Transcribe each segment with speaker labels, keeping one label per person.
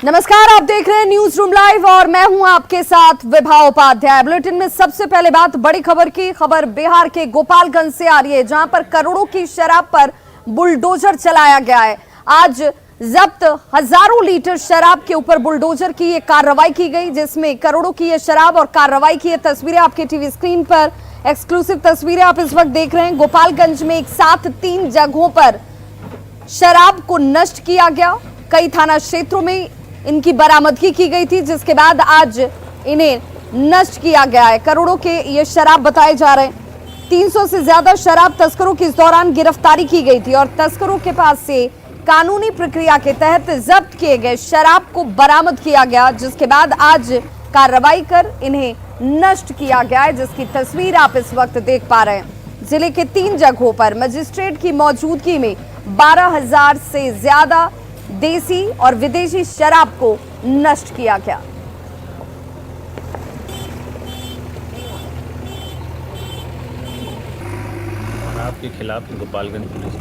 Speaker 1: नमस्कार, आप देख रहे हैं न्यूज रूम लाइव और मैं हूं आपके साथ विभा उपाध्याय। बुलेटिन में सबसे पहले बात बड़ी खबर की। खबर बिहार के गोपालगंज से आ रही है, जहां पर करोड़ों की शराब पर बुलडोजर चलाया गया है। आज जब्त हजारों लीटर शराब के ऊपर बुलडोजर की ये कार्रवाई की गई, जिसमें करोड़ों की ये शराब और कार्रवाई की ये तस्वीरें आपके टीवी स्क्रीन पर, एक्सक्लूसिव तस्वीरें आप इस वक्त देख रहे हैं। गोपालगंज में एक साथ 3 जगहों पर शराब को नष्ट किया गया। कई थाना क्षेत्रों में इनकी बरामदगी की गई थी, जिसके बाद आज इन्हें नष्ट किया गया है। करोड़ों के ये शराब बताए जा रहे हैं। 300 से ज्यादा शराब तस्करों की इस दौरान गिरफ्तारी की गई थी और तस्करों के पास से कानूनी प्रक्रिया के तहत जब्त किए गए शराब को बरामद किया गया, जिसके बाद आज कार्रवाई कर इन्हें नष्ट किया गया है, जिसकी तस्वीर आप इस वक्त देख पा रहे हैं। जिले के 3 जगहों पर मजिस्ट्रेट की मौजूदगी में 12,000 से ज्यादा देसी और विदेशी शराब को नष्ट किया गया।
Speaker 2: शराब के खिलाफ गोपालगंज पुलिस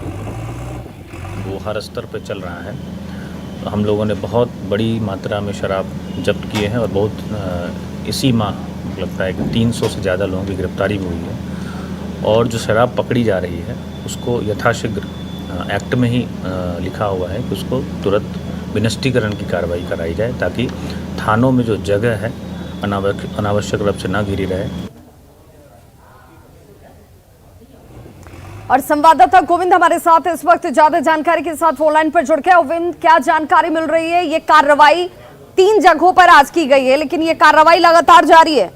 Speaker 2: वो हर स्तर पर चल रहा है। तो हम लोगों ने बहुत बड़ी मात्रा में शराब जब्त किए हैं और बहुत इसी माह लगता है कि 300 से ज़्यादा लोगों की गिरफ्तारी भी हुई है। और जो शराब पकड़ी जा रही है उसको यथाशीघ्र एक्ट में ही लिखा हुआ है कि उसको तुरंत विनष्टीकरण की कार्रवाई कराई जाए, ताकि थानों में जो जगह है अनावश्यक रूप से ना घिरी रहे।
Speaker 1: और संवाददाता गोविंद हमारे साथ इस वक्त ज्यादा जानकारी के साथ फोन लाइन पर जुड़ गया। गोविंद, क्या जानकारी मिल रही है? ये कार्रवाई 3 जगहों पर आज की गई है, लेकिन ये कार्रवाई लगातार जारी है।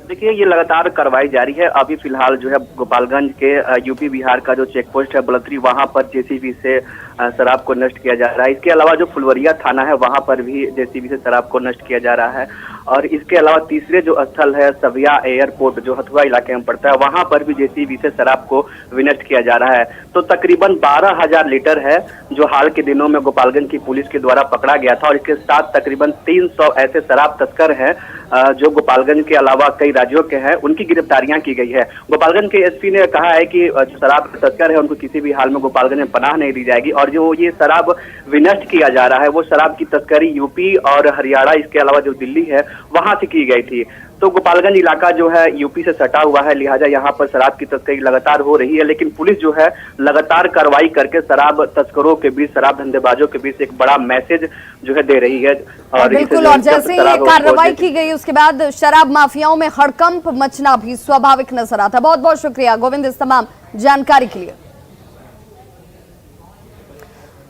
Speaker 3: देखिए, ये लगातार कार्रवाई जारी है। अभी फिलहाल जो है गोपालगंज के यूपी बिहार का जो चेक पोस्ट है बलतरी, वहां पर जेसीबी से शराब को नष्ट किया जा रहा है। इसके अलावा जो फुलवरिया थाना है वहां पर भी जेसीबी से शराब को नष्ट किया जा रहा है। और इसके अलावा तीसरे जो स्थल है सविया एयरपोर्ट, जो हथुआ इलाके में पड़ता है, वहां पर भी जेसीबी से शराब को विनष्ट किया जा रहा है। तो तकरीबन 12,000 लीटर है जो हाल के दिनों में गोपालगंज की पुलिस के द्वारा पकड़ा गया था। और इसके साथ तकरीबन 300 ऐसे शराब तस्कर हैं जो गोपालगंज के अलावा कई राज्यों के हैं, उनकी गिरफ्तारियां की गई है। गोपालगंज के एसपी ने कहा है कि जो शराब तस्कर है उनको किसी भी हाल में गोपालगंज में पनाह नहीं दी जाएगी। और जो ये शराब विनष्ट किया जा रहा है वो शराब की तस्करी यूपी और हरियाणा, इसके अलावा जो दिल्ली है वहां से की गई थी। तो गोपालगंज इलाका जो है यूपी से सटा हुआ है, लिहाजा यहाँ पर शराब की तस्करी लगातार हो रही है। लेकिन पुलिस जो है लगातार कार्रवाई करके शराब तस्करों के बीच, शराब धंधेबाजों के बीच एक बड़ा मैसेज जो है दे रही है।
Speaker 1: और बिल्कुल, और जैसे ये कार्रवाई की गई उसके बाद शराब माफियाओं में हड़कंप मचना भी स्वाभाविक नजर आता। बहुत बहुत शुक्रिया गोविंद इस तमाम जानकारी के लिए।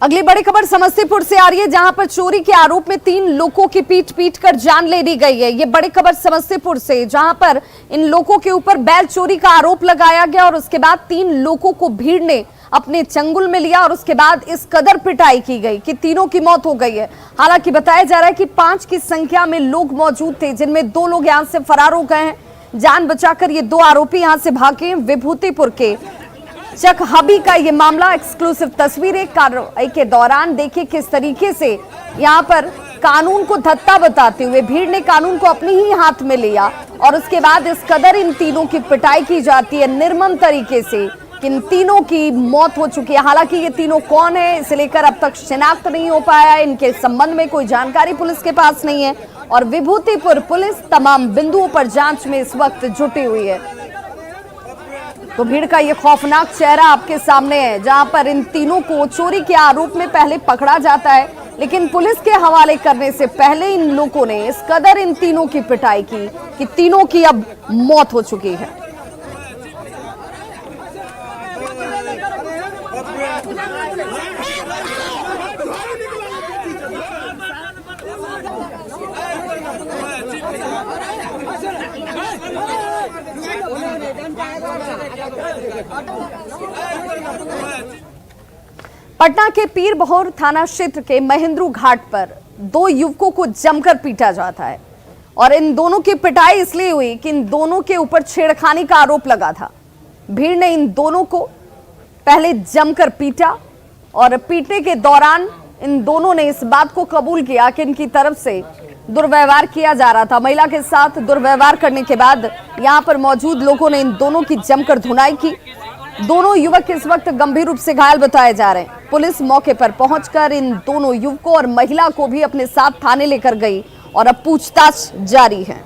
Speaker 1: अगली बड़ी खबर समस्तीपुर से आ रही है, जहां पर चोरी के आरोप में 3 लोगों की पीट कर जान ले ली गई है। ये बड़ी खबर समस्तीपुर से, जहां पर इन लोगों के ऊपर बैल चोरी का आरोप लगाया गया और उसके बाद 3 लोगों को भीड़ ने अपने चंगुल में लिया और उसके बाद इस कदर पिटाई की गई कि तीनों की मौत हो गई है। हालांकि बताया जा रहा है कि 5 की संख्या में लोग मौजूद थे, जिनमें 2 लोग यहां से फरार हो गए हैं। जान बचाकर ये 2 आरोपी यहां से भागे। विभूतिपुर के चक हबी का ये मामला, एक्सक्लूसिव तस्वीरें कार्रवाई के दौरान देखिए किस तरीके से यहाँ पर कानून को धत्ता बताते हुए भीड़ ने कानून को अपने ही हाथ में लिया और उसके बाद इस कदर इन तीनों की पिटाई की जाती है निर्मम तरीके से कि इन तीनों की मौत हो चुकी है। हालांकि ये तीनों कौन है इसे लेकर अब तक शिनाख्त नहीं हो पाया है, इनके संबंध में कोई जानकारी पुलिस के पास नहीं है और विभूतिपुर पुलिस तमाम बिंदुओं पर जांच में इस वक्त जुटी हुई है। तो भीड़ का ये खौफनाक चेहरा आपके सामने है, जहां पर इन तीनों को चोरी के आरोप में पहले पकड़ा जाता है, लेकिन पुलिस के हवाले करने से पहले इन लोगों ने इस कदर इन तीनों की पिटाई की कि तीनों की अब मौत हो चुकी है। पटना के पीर बहोर थाना क्षेत्र के महेंद्रू घाट पर 2 युवकों को जमकर पीटा जाता है और इन दोनों की पिटाई इसलिए हुई कि इन दोनों के ऊपर छेड़खानी का आरोप लगा था। भीड़ ने इन दोनों को पहले जमकर पीटा और पीटने के दौरान इन दोनों ने इस बात को कबूल किया कि इनकी तरफ से दुर्व्यवहार किया जा रहा था। महिला के साथ दुर्व्यवहार करने के बाद यहां पर मौजूद लोगों ने इन दोनों की जमकर धुनाई की दोनों युवक इस वक्त गंभीर रूप से घायल बताए जा रहे हैं। पुलिस मौके पर पहुंचकर इन दोनों युवकों और महिला को भी अपने साथ थाने लेकर गई और अब पूछताछ जारी है।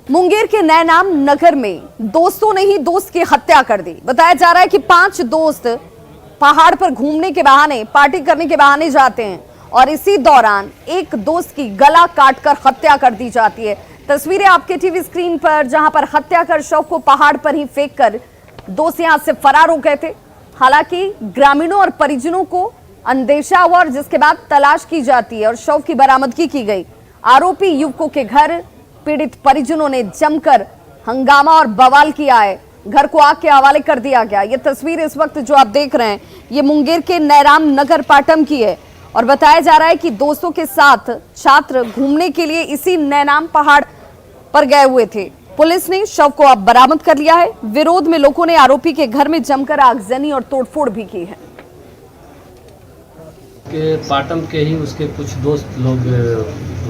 Speaker 1: मुंगेर के नैनाम नगर में दोस्तों ने ही दोस्त की हत्या कर दी। बताया जा रहा है कि 5 दोस्त पहाड़ पर घूमने के बहाने, पार्टी करने के बहाने जाते हैं और इसी दौरान एक दोस्त की गला काटकर हत्या कर दी जाती है। तस्वीरें आपके टीवी स्क्रीन पर, जहां पर हत्या कर शव को पहाड़ पर ही फेंककर दोस्त यहां से फरार हो गए थे। हालांकि ग्रामीणों और परिजनों को अंदेशा हुआ और जिसके बाद तलाश की जाती है और शव की बरामदगी की गई। आरोपी युवकों के घर पीड़ित परिजनों ने जमकर हंगामा और बवाल किया है। घर को आग के हवाले कर दिया गया। ये तस्वीर इस वक्त जो आप देख रहे हैं, ये मुंगेर के नैराम नगर पाटम की है और बताया जा रहा है कि दोस्तों के साथ छात्र घूमने के लिए इसी नैनाम पहाड़ पर गए हुए थे। पुलिस ने शव को अब बरामद कर लिया है। विरोध में लोगों ने आरोपी के घर में जमकर आगजनी और तोड़फोड़ भी की है।
Speaker 4: के पाटम के ही उसके कुछ दोस्त लोग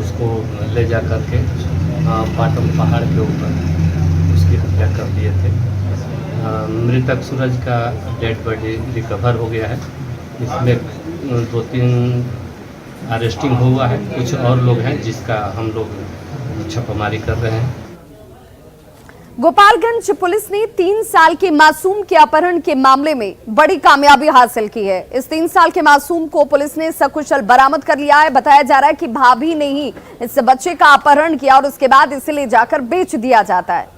Speaker 4: उसको ले जा करके पाटम पहाड़ के ऊपर उसकी हत्या कर दिए थे। मृतक सूरज का डेड बॉडी रिकवर हो गया है। इसमें 2-3 अरेस्टिंग हुआ है। कुछ और लोग हैं जिसका हम लोग छापामारी कर रहे हैं।
Speaker 1: गोपालगंज पुलिस ने 3 साल के मासूम के अपहरण के मामले में बड़ी कामयाबी हासिल की है। इस 3 साल के मासूम को पुलिस ने सकुशल बरामद कर लिया है। बताया जा रहा है कि भाभी ने ही इस बच्चे का अपहरण किया और उसके बाद इसे ले जाकर बेच दिया जाता है।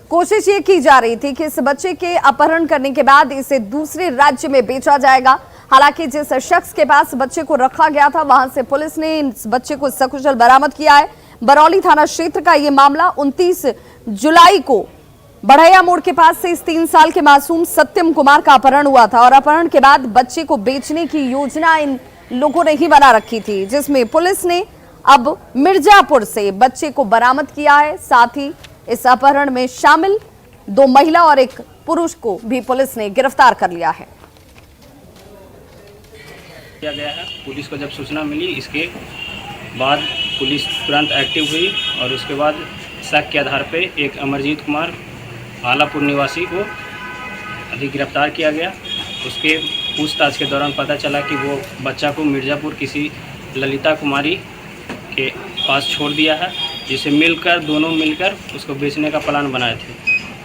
Speaker 1: कोशिश ये की जा रही थी कि इस बच्चे के अपहरण करने के बाद इसे दूसरे राज्य में बेचा जाएगा। हालांकि जिस शख्स के पास बच्चे को रखा गया था, वहां से पुलिस ने इस बच्चे को सकुशल बरामद किया है। बरौली थाना क्षेत्र का यह मामला 29 जुलाई को बढ़ैया मोड़ के पास से इस 3 साल के मासूम सत्यम कुमार का अपहरण हुआ था और अपहरण के बाद बच्चे को बेचने की योजना इन लोगों ने ही बना रखी थी, जिसमें पुलिस ने अब मिर्जापुर से बच्चे को बरामद किया है। साथ ही इस अपहरण में शामिल 2 महिला और 1 पुरुष को भी पुलिस ने गिरफ्तार कर लिया है।
Speaker 5: किया गया है। पुलिस को जब सूचना मिली, इसके बाद पुलिस तुरंत एक्टिव हुई और उसके बाद शक के आधार पे एक अमरजीत कुमार आलापुर निवासी को अभी गिरफ्तार किया गया। उसके पूछताछ के दौरान पता चला कि वो बच्चा को मिर्ज़ापुर किसी ललिता कुमारी के पास छोड़ दिया है, जिसे दोनों मिलकर उसको बेचने का प्लान बनाए थे।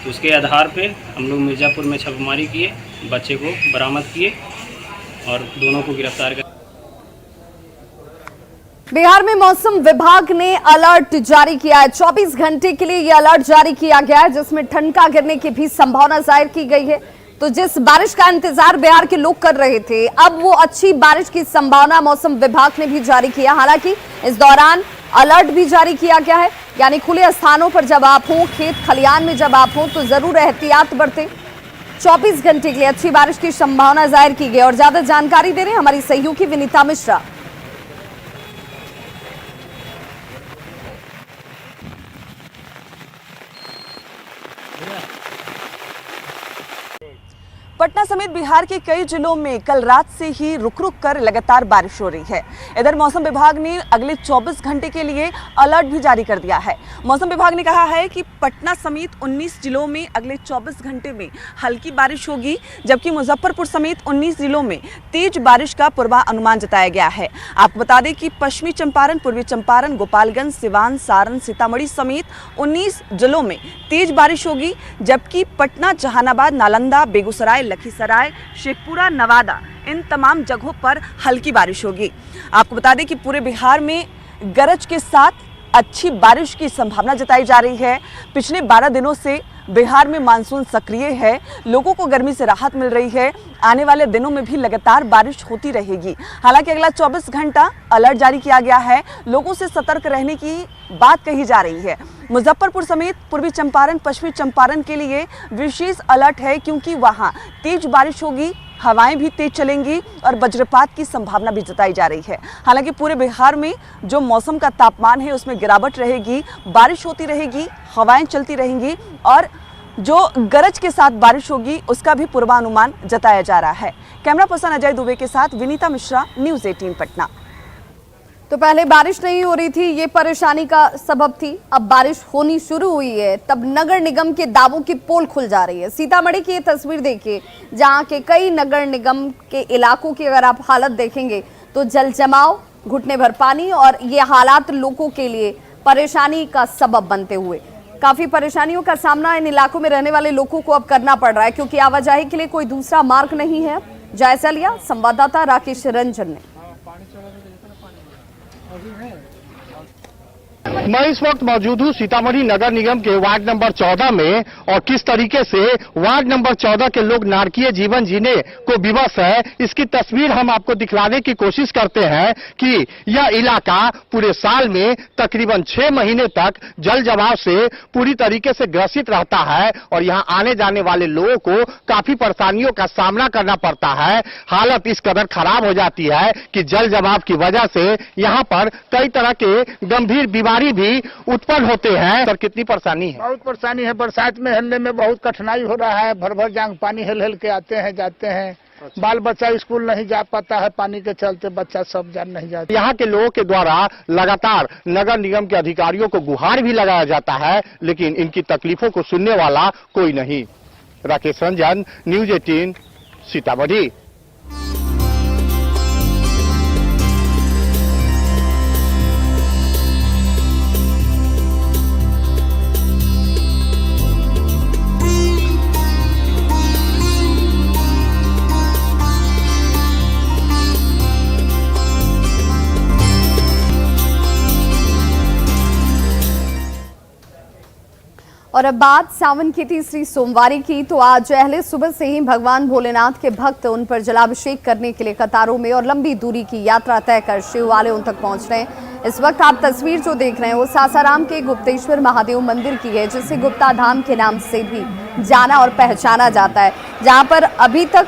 Speaker 5: तो उसके आधार पे हम लोग मिर्ज़ापुर में छापेमारी किए, बच्चे को बरामद किए और दोनों को गिरफ्तार कर।
Speaker 1: बिहार में मौसम विभाग ने अलर्ट जारी किया है। 24 घंटे के लिए यह अलर्ट जारी किया गया है, जिसमें ठनका गिरने की भी संभावना जाहिर की गई है। तो जिस बारिश का इंतजार बिहार के लोग कर रहे थे, अब वो अच्छी बारिश की संभावना मौसम विभाग ने भी जारी किया। हालांकि इस दौरान अलर्ट भी जारी किया गया है, यानी खुले स्थानों पर जब आप हो, खेत खलियान में जब आप हो, तो जरूर एहतियात बरतें। 24 घंटे के लिए अच्छी बारिश की संभावना जाहिर की गई और ज्यादा जानकारी दे रहे हैं हमारी सहयोगी विनीता मिश्रा।
Speaker 6: पटना समेत बिहार के कई जिलों में कल रात से ही रुक रुक कर लगातार बारिश हो रही है। इधर मौसम विभाग ने अगले 24 घंटे के लिए अलर्ट भी जारी कर दिया है। मौसम विभाग ने कहा है कि पटना समेत 19 जिलों में अगले 24 घंटे में हल्की बारिश होगी, जबकि मुजफ्फरपुर समेत 19 जिलों में तेज बारिश का पूर्वानुमान जताया गया है। आपको बता दें कि पश्चिमी चंपारण, पूर्वी चंपारण, गोपालगंज, सिवान, सारण, सीतामढ़ी समेत 19 जिलों में तेज बारिश होगी, जबकि पटना, जहानाबाद, नालंदा, बेगूसराय, लखीसराय, शेखपुरा, नवादा, इन तमाम जगहों पर हल्की बारिश होगी। आपको बता दें कि पूरे बिहार में गरज के साथ अच्छी बारिश की संभावना जताई जा रही है। पिछले 12 दिनों से बिहार में मानसून सक्रिय है, लोगों को गर्मी से राहत मिल रही है। आने वाले दिनों में भी लगातार बारिश होती रहेगी। हालांकि अगला 24 घंटा अलर्ट जारी किया गया है, लोगों से सतर्क रहने की बात कही जा रही है। मुजफ्फरपुर समेत पूर्वी चंपारण, पश्चिमी चंपारण के लिए विशेष अलर्ट है, क्योंकि वहां तेज बारिश होगी, हवाएं भी तेज चलेंगी और वज्रपात की संभावना भी जताई जा रही है। हालांकि पूरे बिहार में जो मौसम का तापमान है उसमें गिरावट रहेगी, बारिश होती रहेगी, हवाएं चलती रहेंगी और जो गरज के साथ बारिश होगी उसका भी पूर्वानुमान जताया जा रहा है। कैमरा पर्सन अजय दुबे के साथ विनीता मिश्रा, न्यूज़ 18 पटना।
Speaker 1: तो पहले बारिश नहीं हो रही थी, ये परेशानी का सबब थी। अब बारिश होनी शुरू हुई है, तब नगर निगम के दावों की पोल खुल जा रही है। सीतामढ़ी की ये तस्वीर देखिए, जहां के कई नगर निगम के इलाकों की अगर आप हालत देखेंगे तो जल जमाव, घुटने भर पानी, और ये हालात लोगों के लिए परेशानी का सबब बनते हुए काफी परेशानियों का सामना इन इलाकों में रहने वाले लोगों को अब करना पड़ रहा है, क्योंकि आवाजाही के लिए कोई दूसरा मार्ग नहीं है। जायजा लिया संवाददाता राकेश रंजन ने।
Speaker 7: मैं इस वक्त मौजूद हूँ सीतामढ़ी नगर निगम के वार्ड नंबर 14 में, और किस तरीके से वार्ड नंबर 14 के लोग नारकीय जीवन जीने को विवश है, इसकी तस्वीर हम आपको दिखलाने की कोशिश करते हैं कि यह इलाका पूरे साल में तकरीबन 6 महीने तक जल जमाव से पूरी तरीके से ग्रसित रहता है, और यहाँ आने जाने वाले लोगों को काफी परेशानियों का सामना करना पड़ता है। हालत इस कदर खराब हो जाती है कि जल जमाव की वजह से यहाँ पर कई तरह के गंभीर बीमारी भी उत्पन्न होते हैं। सर, कितनी परेशानी है?
Speaker 8: बहुत परेशानी है। बरसात में हिलने में बहुत कठिनाई हो रहा है। भर भर जांग पानी हिल हिल के आते हैं जाते हैं। अच्छा। बाल बच्चा स्कूल नहीं जा पाता है, पानी के चलते बच्चा सब जान नहीं जाता।
Speaker 7: यहाँ के लोगों के द्वारा लगातार नगर निगम के अधिकारियों को गुहार भी लगाया जाता है, लेकिन इनकी तकलीफों को सुनने वाला कोई नहीं। राकेश रंजन, न्यूज 18, सीतामढ़ी।
Speaker 1: और अब बात सावन की तीसरी सोमवारी की, तो आज अहले सुबह से ही भगवान भोलेनाथ के भक्त उन पर जलाभिषेक करने के लिए कतारों में और लंबी दूरी की यात्रा तय कर शिवालयों तक पहुंच रहे हैं। इस वक्त आप तस्वीर जो देख रहे हैं वो सासाराम के गुप्तेश्वर महादेव मंदिर की है, जिसे गुप्ता धाम के नाम से भी जाना और पहचाना जाता है, जहाँ पर अभी तक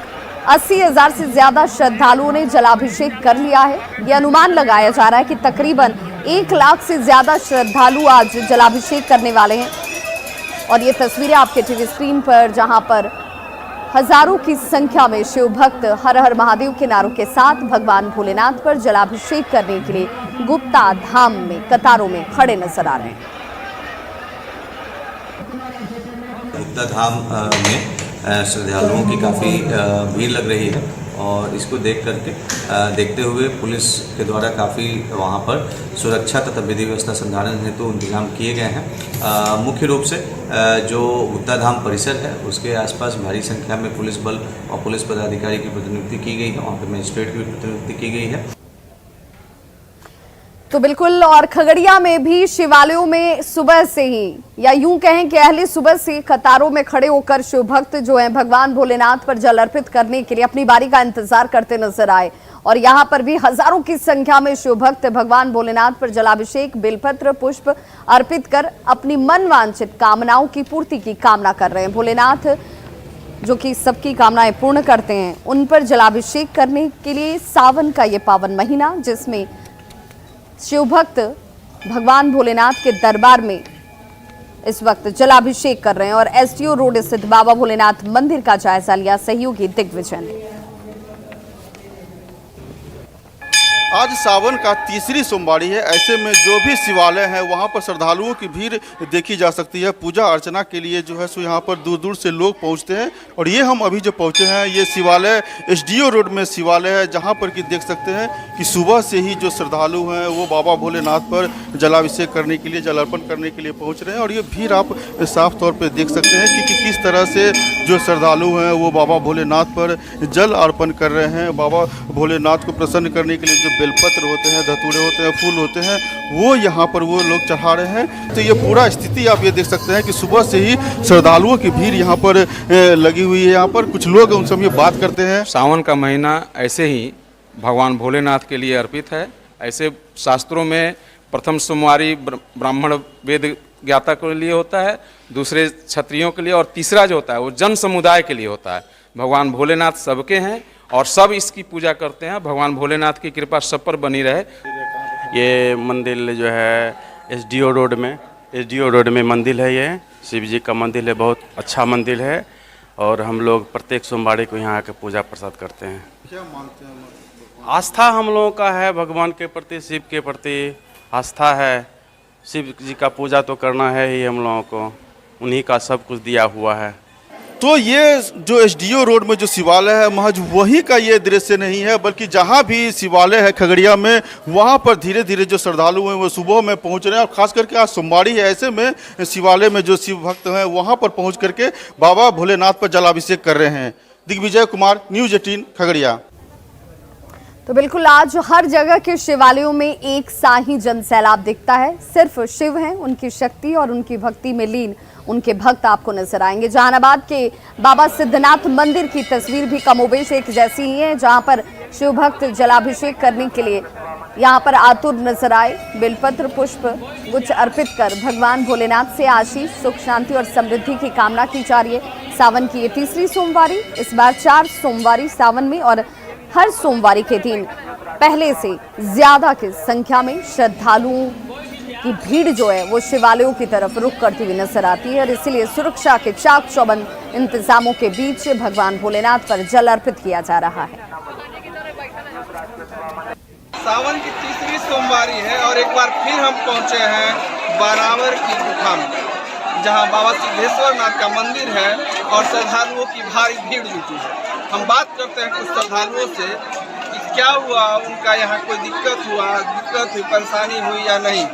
Speaker 1: 80,000 से ज्यादा श्रद्धालुओं ने जलाभिषेक कर लिया है। ये अनुमान लगाया जा रहा है कि तकरीबन 1 लाख से ज्यादा श्रद्धालु आज जलाभिषेक करने वाले हैं। और ये तस्वीरें आपके टीवी स्क्रीन पर, जहां पर हजारों की संख्या में शिव भक्त हर हर महादेव के नारों के साथ भगवान भोलेनाथ पर जलाभिषेक करने के लिए गुप्ता धाम में कतारों में खड़े नजर आ रहे हैं।
Speaker 9: गुप्ता धाम में श्रद्धालुओं की काफ़ी भीड़ लग रही है, और इसको देखते हुए पुलिस के द्वारा काफ़ी वहाँ पर सुरक्षा तथा विधि व्यवस्था संधारण हेतु तो इंतजाम किए गए हैं। मुख्य रूप से जो गुप्ता धाम परिसर है उसके आसपास भारी संख्या में पुलिस बल और पुलिस पदाधिकारी की प्रतिनियुक्ति की गई है, वहाँ पर मजिस्ट्रेट की प्रतिनियुक्ति की गई है।
Speaker 1: तो बिल्कुल, और खगड़िया में भी शिवालयों में सुबह से ही, या यूं कहें कि अहले सुबह से कतारों में खड़े होकर शिव भक्त जो हैं भगवान भोलेनाथ पर जल अर्पित करने के लिए अपनी बारी का इंतजार करते नजर आए। और यहां पर भी हजारों की संख्या में शिव भक्त भगवान भोलेनाथ पर जलाभिषेक, बेलपत्र, पुष्प अर्पित कर अपनी मनवांछित कामनाओं की पूर्ति की कामना कर रहे हैं। भोलेनाथ जो कि सबकी कामनाएं पूर्ण करते हैं, उन पर जलाभिषेक करने के लिए सावन का ये पावन महीना, जिसमें शिव भक्त भगवान भोलेनाथ के दरबार में इस वक्त जलाभिषेक कर रहे हैं। और एसडीओ रोड स्थित बाबा भोलेनाथ मंदिर का जायजा लिया सहयोगी दिग्विजय ने।
Speaker 10: आज सावन का तीसरी सोमवारी है, ऐसे में जो भी शिवालय है वहाँ पर श्रद्धालुओं की भीड़ देखी जा सकती है। पूजा अर्चना के लिए जो है सो यहाँ पर दूर दूर से लोग पहुँचते हैं। और ये हम अभी जो पहुँचे हैं, ये शिवालय एसडीओ रोड में शिवालय है, जहाँ पर कि देख सकते हैं कि सुबह से ही जो श्रद्धालु हैं वो बाबा भोलेनाथ पर जलाभिषेक करने के लिए, जल अर्पण करने के लिए पहुँच रहे हैं। और ये भीड़ आप साफ तौर पर देख सकते हैं कि किस तरह से जो श्रद्धालु हैं वो बाबा भोलेनाथ पर जल अर्पण कर रहे हैं। बाबा भोलेनाथ को प्रसन्न करने के लिए जो बेलपत्र होते हैं, धतूरे होते हैं, फूल होते हैं, वो यहाँ पर वो लोग चढ़ा रहे हैं। तो ये पूरा स्थिति आप ये देख सकते हैं कि सुबह से ही श्रद्धालुओं की भीड़ यहाँ पर लगी हुई है। यहाँ पर कुछ लोग उनसे हम ये बात करते हैं।
Speaker 11: सावन का महीना ऐसे ही भगवान भोलेनाथ के लिए अर्पित है। ऐसे शास्त्रों में प्रथम सोमवारी ब्राह्मण वेद ज्ञाता के लिए होता है, दूसरे क्षत्रियों के लिए, और तीसरा जो होता है वो जन समुदाय के लिए होता है। भगवान भोलेनाथ सबके हैं और सब इसकी पूजा करते हैं। भगवान भोलेनाथ की कृपा सब पर बनी रहे।
Speaker 12: ये मंदिर जो है एसडीओ रोड में मंदिर है। ये शिव जी का मंदिर है, बहुत अच्छा मंदिर है। और हम लोग प्रत्येक सोमवारी को यहाँ आकर पूजा प्रसाद करते हैं।
Speaker 10: क्या मानते हैं?
Speaker 12: आस्था हम लोगों का है भगवान के प्रति, शिव के प्रति आस्था है। शिव जी का पूजा तो करना है ही हम लोगों को, उन्हीं का सब कुछ दिया हुआ है।
Speaker 10: तो ये जो एसडीओ रोड में जो शिवालय है महज वही का ये दृश्य नहीं है, बल्कि जहाँ भी शिवालय है खगड़िया में, वहाँ पर धीरे धीरे जो श्रद्धालु हैं वो सुबह में पहुँच रहे हैं। और खास करके आज सोमवारी है, ऐसे में शिवालय में जो शिव भक्त हैं वहाँ पर पहुँच करके बाबा भोलेनाथ पर जलाभिषेक कर रहे हैं। दिग्विजय कुमार, न्यूज़ 18 खगड़िया।
Speaker 1: तो बिल्कुल आज हर जगह के शिवालयों में एक सा ही जनसैलाब दिखता है। सिर्फ शिव हैं, उनकी शक्ति और उनकी भक्ति में लीन उनके भक्त आपको नजर आएंगे। जहानाबाद के बाबा सिद्धनाथ मंदिर की तस्वीर भी कमोबेश एक जैसी ही है, जहां पर शिव भक्त जलाभिषेक करने के लिए यहां पर आतुर नजर आए। बेलपत्र पुष्प गुच्छ अर्पित कर भगवान भोलेनाथ से आशीष, सुख, शांति और समृद्धि की कामना की जा रही है। सावन की ये तीसरी सोमवारी, इस बार 4 सोमवारी सावन में, और हर सोमवारी के दिन पहले से ज्यादा की संख्या में श्रद्धालुओं की भीड़ जो है वो शिवालयों की तरफ रुख करती हुई नजर आती है। और इसीलिए सुरक्षा के चाक चौबंद इंतजामों के बीच भगवान भोलेनाथ पर जल अर्पित किया जा रहा है।
Speaker 13: सावन की तीसरी सोमवारी है और एक बार फिर हम पहुंचे हैं बारावर की गुफा में, जहां बाबा सिद्धेश्वर नाथ का मंदिर है और श्रद्धालुओं की भारी भीड़ जुटी है। हम बात करते हैं कुछ श्रद्धालुओं से कि क्या हुआ, उनका यहाँ कोई दिक्कत हुई, परेशानी हुई या नहीं।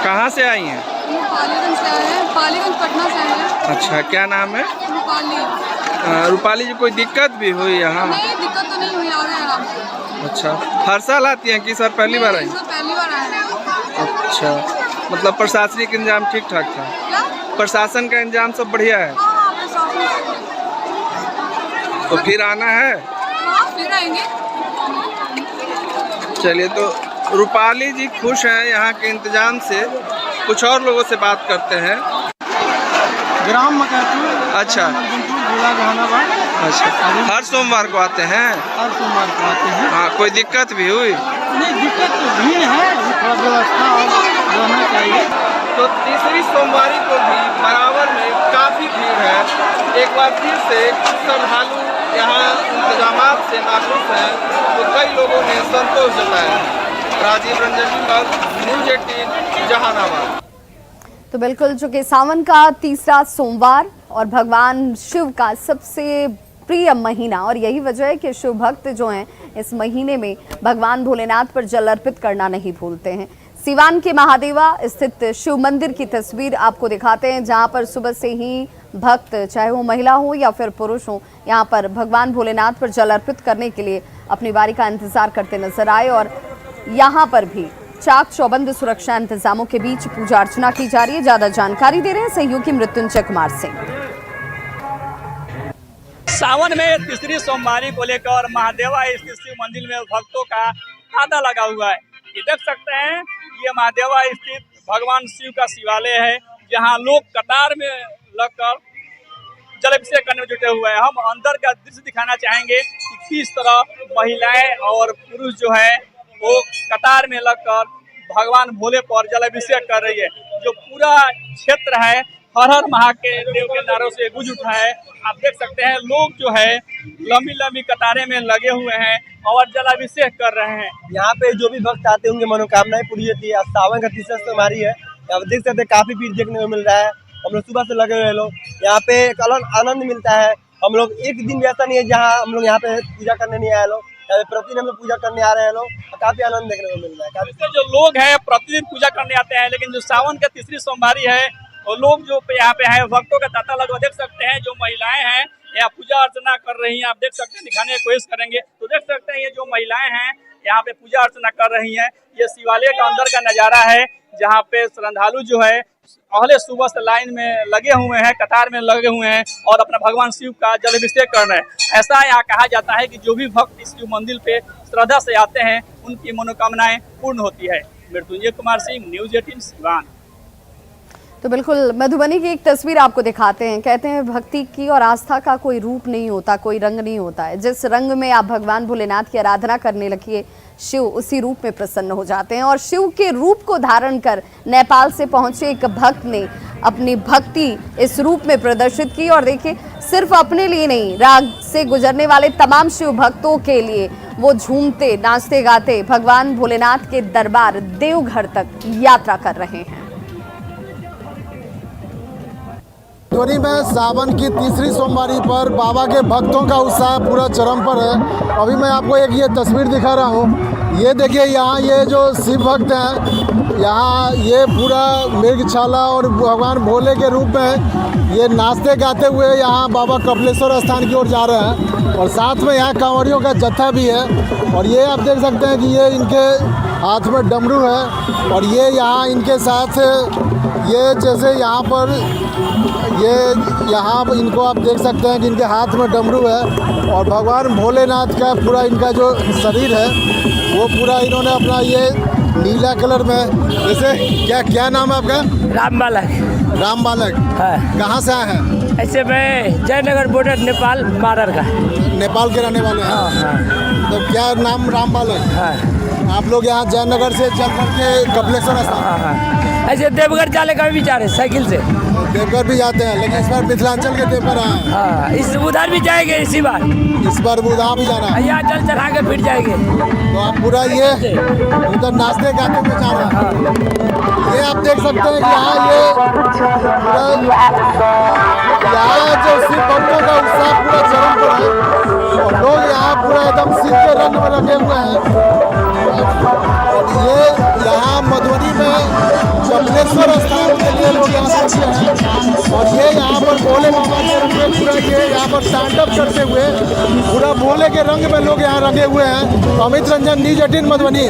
Speaker 13: कहाँ से आई हैं?
Speaker 14: पालीगंज से आए हैं, पालीगंज पटना से आए हैं।
Speaker 13: अच्छा, क्या नाम है? रूपाली। रूपाली जी, कोई दिक्कत भी हुई यहाँ?
Speaker 14: नहीं, दिक्कत तो नहीं हुई, आ गए आराम से।
Speaker 13: अच्छा, हर साल आती हैं कि सर पहली बार आई?
Speaker 14: पहली बार आए हैं।
Speaker 13: अच्छा, मतलब प्रशासनिक इंतजाम ठीक ठाक था?
Speaker 14: क्या?
Speaker 13: प्रशासन का इंतजाम सब बढ़िया है? तो फिर आना है?
Speaker 14: हाँ, फिर आएंगे।
Speaker 13: चलिए, तो रूपाली जी खुश हैं यहाँ के इंतजाम से। कुछ और लोगों से बात करते हैं।
Speaker 15: ग्राम मकरपुर।
Speaker 13: अच्छा,
Speaker 15: जिला जहानाबाद।
Speaker 13: अच्छा, हर सोमवार को आते हैं?
Speaker 15: हर सोमवार को आते हैं।
Speaker 13: हाँ, कोई दिक्कत भी हुई?
Speaker 15: नहीं, दिक्कत तो भीड़ है, थोड़ा व्यवस्था रहना चाहिए।
Speaker 13: तो तीसरी सोमवारी को भी बराबर में काफ़ी भीड़ है। एक बार फिर से श्रद्धालु यहाँ इंतजामात से नाखुश हैं, तो कई लोगों ने संतोष जताया। राजीव रंजन विमल, न्यूज़ 18 जहानाबाद।
Speaker 1: तो बिल्कुल, चूंकि सावन का तीसरा सोमवार और भगवान शिव का सबसे प्रिय महीना, और यही वजह है कि शिव भक्त जो हैं इस महीने में भगवान भोलेनाथ पर जल अर्पित करना नहीं भूलते हैं। सिवान के महादेवा स्थित शिव मंदिर की तस्वीर आपको दिखाते हैं, जहां पर सुबह से ही भक्त, चाहे वो महिला हो या फिर पुरुष हो, यहां पर भगवान भोलेनाथ पर जल अर्पित करने के लिए अपनी बारी का इंतजार करते नजर आए। और यहां पर भी चाक चौबंद सुरक्षा इंतजामों के बीच पूजा अर्चना की जा रही है। ज्यादा जानकारी दे रहे हैं सहयोगी मृत्युंजय कुमार सिंह।
Speaker 16: सावन में तीसरी सोमवारी को लेकर महादेवा स्थित शिव मंदिर में भक्तों का तांता लगा हुआ है। ये देख सकते हैं, ये महादेवा स्थित भगवान शिव का शिवालय है, जहां लोग कतार में लगकर जलाभिषेक करने में जुटे हुए हैं। हम अंदर का दृश्य दिखाना चाहेंगे कि किस तरह महिलाएं और पुरुष जो है वो कतार में लगकर भगवान भोले पर जलाभिषेक कर रही है। जो पूरा क्षेत्र है हर हर महादेव के नारों से गूंज उठा है। आप देख सकते हैं, लोग जो है लंबी लंबी कतारें में लगे हुए हैं और जलाभिषेक कर रहे हैं।
Speaker 17: यहाँ पे जो भी भक्त आते होंगे मनोकामनाएं पूरी होती है। सावन का तीसरा सोमवारी है, आप देख सकते हैं काफी भीड़ देखने को मिल रहा है। हम लोग सुबह से लगे हुए लोग, यहाँ पे एक अलग आनंद मिलता है। हम लोग एक दिन भी ऐसा नहीं है जहाँ हम लोग यहाँ पे पूजा करने नहीं आए लोग, प्रतिदिन हम लोग पूजा करने आ रहे हैं लोग, काफी आनंद देखने को मिल रहा है।
Speaker 16: जो लोग हैं प्रतिदिन पूजा करने आते हैं, लेकिन जो सावन का तीसरी सोमवारी है और लोग जो यहाँ पे है भक्तों का तांता लगा देख सकते हैं। जो महिलाएं हैं यहाँ पूजा अर्चना कर रही हैं, आप देख सकते हैं, दिखाने की कोशिश करेंगे तो देख सकते हैं ये जो महिलाएं हैं यहाँ पे पूजा अर्चना कर रही हैं। ये शिवालय का अंदर का नजारा है, जहाँ पे श्रद्धालु जो है पहले सुबह से लाइन में लगे हुए हैं, कतार में लगे हुए हैं और अपना भगवान शिव का जलाभिषेक कर रहे हैं। ऐसा यहाँ कहा जाता है कि जो भी भक्त इस शिव मंदिर पे श्रद्धा से आते हैं उनकी मनोकामनाएं पूर्ण होती है। मृत्युंजय कुमार सिंह, न्यूज़ 18 सिवान।
Speaker 1: तो बिल्कुल मधुबनी की एक तस्वीर आपको दिखाते हैं। कहते हैं भक्ति की और आस्था का कोई रूप नहीं होता, कोई रंग नहीं होता है। जिस रंग में आप भगवान भोलेनाथ की आराधना करने लगिए, शिव उसी रूप में प्रसन्न हो जाते हैं। और शिव के रूप को धारण कर नेपाल से पहुंचे एक भक्त ने अपनी भक्ति इस रूप में प्रदर्शित की। और देखिए, सिर्फ अपने लिए नहीं, राग से गुजरने वाले तमाम शिव भक्तों के लिए वो झूमते नाचते गाते भगवान भोलेनाथ के दरबार देवघर तक यात्रा कर रहे हैं।
Speaker 18: मधुबनी में सावन की तीसरी सोमवारी पर बाबा के भक्तों का उत्साह पूरा चरम पर है। अभी मैं आपको एक ये तस्वीर दिखा रहा हूँ। ये देखिए, यहाँ ये जो शिव भक्त हैं, यहाँ ये पूरा मृगशाला और भगवान भोले के रूप में ये नाचते गाते हुए यहाँ बाबा कपिलेश्वर स्थान की ओर जा रहे हैं। और साथ में यहाँ कांवड़ियों का जत्था भी है। और ये आप देख सकते हैं कि ये इनके हाथ में डमरू है। और ये यहाँ इनके साथ ये जैसे यहाँ पर यहाँ इनको आप देख सकते हैं कि इनके हाथ में डमरू है। और भगवान भोलेनाथ का पूरा इनका जो शरीर है वो पूरा इन्होंने अपना ये नीला कलर में, जैसे क्या नाम है आपका?
Speaker 19: राम बालक।
Speaker 18: राम बालक,
Speaker 19: हाँ।
Speaker 18: कहाँ से आए हैं?
Speaker 19: ऐसे मैं जयनगर बॉर्डर नेपाल बारर का।
Speaker 18: नेपाल के रहने वाले हैं?
Speaker 19: हाँ, हाँ।
Speaker 18: तो क्या नाम राम बालक?
Speaker 19: हाँ।
Speaker 18: आप लोग यहाँ जयनगर से चल करके कपिलेश्वर स्थान?
Speaker 19: हाँ, हाँ। ऐसे देवघर जाने का भी विचार है, साइकिल से।
Speaker 18: देवघर भी जाते हैं, लेकिन इस बार मिथिलांचल के देवघर आए।
Speaker 19: हाँ, इस उधर भी जाएंगे इसी बार।
Speaker 18: इस बार उधर भी जाना है?
Speaker 19: यहाँ जल चढ़ा के फिर जाएंगे।
Speaker 18: तो आप पूरा ये उधर नाचते गाते हुए जा रहे हैं। ये आप देख सकते हैं कि यहाँ जो शिव भक्तों का उत्साह पूरा चरम पर है। और लोग यहाँ पूरा एकदम शिव के रंग में लगे हुए हैं। ये यहाँ मधुबनी में कपिलेश्वर स्थान के लिए लोग यहाँ पहुँचे हैं। और ये यहाँ पर भोले बाबा के रंग में पूरा ये यहाँ पर तांडव करते हुए पूरा भोले के रंग में लोग यहाँ रंगे हुए हैं। अमित रंजन, न्यूज़ 18 मधुबनी।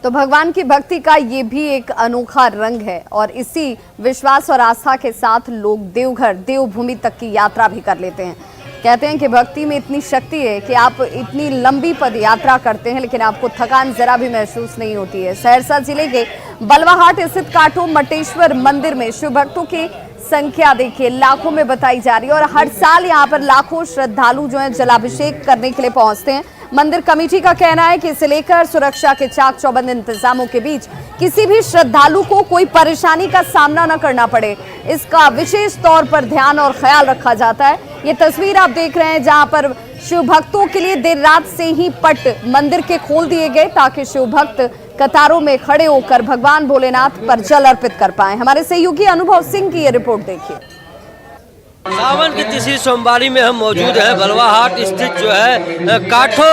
Speaker 1: तो भगवान की भक्ति का ये भी एक अनोखा रंग है और इसी विश्वास और आस्था के साथ लोग देवघर देवभूमि तक की यात्रा भी कर लेते हैं। कहते हैं कि भक्ति में इतनी शक्ति है कि आप इतनी लंबी पद यात्रा करते हैं लेकिन आपको थकान जरा भी महसूस नहीं होती है। सहरसा जिले के बलवाहाट स्थित काठो मटेश्वर मंदिर में शिव भक्तों की संख्या देखिए लाखों में बताई जा रही है और हर साल यहाँ पर लाखों श्रद्धालु जो है जलाभिषेक करने के लिए पहुंचते हैं। मंदिर कमेटी का कहना है कि इसे लेकर सुरक्षा के चाक चौबंद इंतजामों के बीच किसी भी श्रद्धालु को कोई परेशानी का सामना न करना पड़े, इसका विशेष तौर पर ध्यान और ख्याल रखा जाता है। ये तस्वीर आप देख रहे हैं जहां पर शिव भक्तों के लिए देर रात से ही पट मंदिर के खोल दिए गए ताकि शिव भक्त कतारों में खड़े होकर भगवान भोलेनाथ पर जल अर्पित कर पाए। हमारे सहयोगी अनुभव सिंह की ये रिपोर्ट देखिए।
Speaker 20: सावन की तीसरी सोमवारी में हम मौजूद हैं बलवाहाट स्थित जो है काठो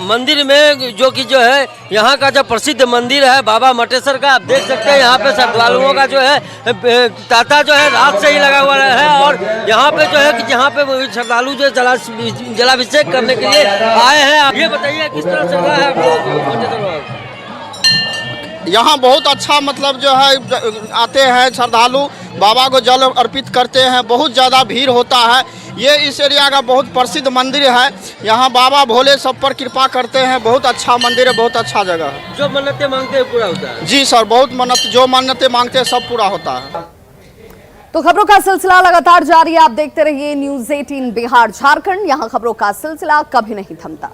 Speaker 20: मंदिर में, जो कि जो है यहाँ का जो प्रसिद्ध मंदिर है बाबा मटेश्वर का। आप देख सकते हैं यहाँ पे श्रद्धालुओं का जो है तांता जो है रात से ही लगा हुआ है और यहाँ पे जो है कि जहाँ पे श्रद्धालु जो जलाभिषेक करने के लिए आए हैं। आप ये बताइए किस तरह चल रहा है?
Speaker 21: यहाँ बहुत अच्छा मतलब जो है आते हैं श्रद्धालु, बाबा को जल अर्पित करते हैं, बहुत ज़्यादा भीड़ होता है। ये इस एरिया का बहुत प्रसिद्ध मंदिर है। यहाँ बाबा भोले सब पर कृपा करते हैं। बहुत अच्छा मंदिर है, बहुत अच्छा जगह है।
Speaker 20: जो मन्नतें मांगते हैं पूरा होता है?
Speaker 21: जी सर, बहुत मन्नत, जो मन्नतें मांगते हैं सब पूरा होता है।
Speaker 1: तो खबरों का सिलसिला लगातार जारी है। आप देखते रहिए न्यूज़ 18 बिहार झारखंड। यहाँ खबरों का सिलसिला कभी नहीं थमता।